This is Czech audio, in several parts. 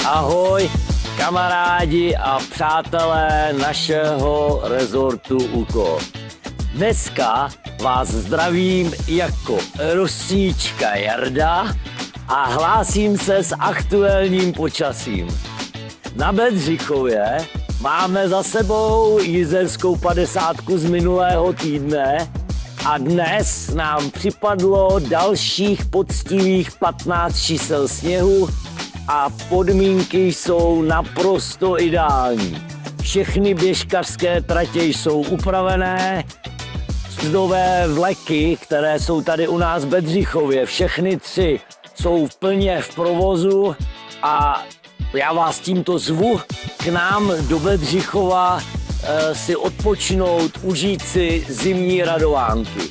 Ahoj, kamarádi a přátelé našeho rezortu UKO. Dneska vás zdravím jako Rosíčka Jarda a hlásím se s aktuálním počasím. Na Bedřichově máme za sebou jizerskou 50 z minulého týdne a dnes nám připadlo dalších poctivých 15 čísel sněhu a podmínky jsou naprosto ideální. Všechny běžkařské tratě jsou upravené, nové vleky, které jsou tady u nás v Bedřichově, všechny 3 jsou plně v provozu a já vás tímto zvu k nám do Bedřichova si odpočinout, užít si zimní radovánky.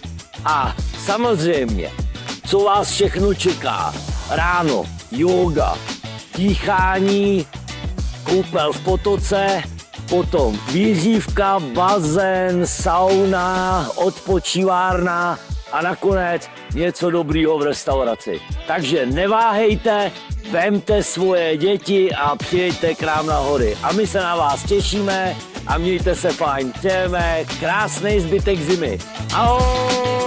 A samozřejmě, co vás všechno čeká? Ráno yoga, dýchání, koupel v potoce, potom výřívka, bazén, sauna, odpočívárna a nakonec něco dobrýho v restauraci. Takže neváhejte, vemte svoje děti a přijeďte k nám na hory. A my se na vás těšíme a mějte se fajn. Přejeme krásný zbytek zimy. Ahoj!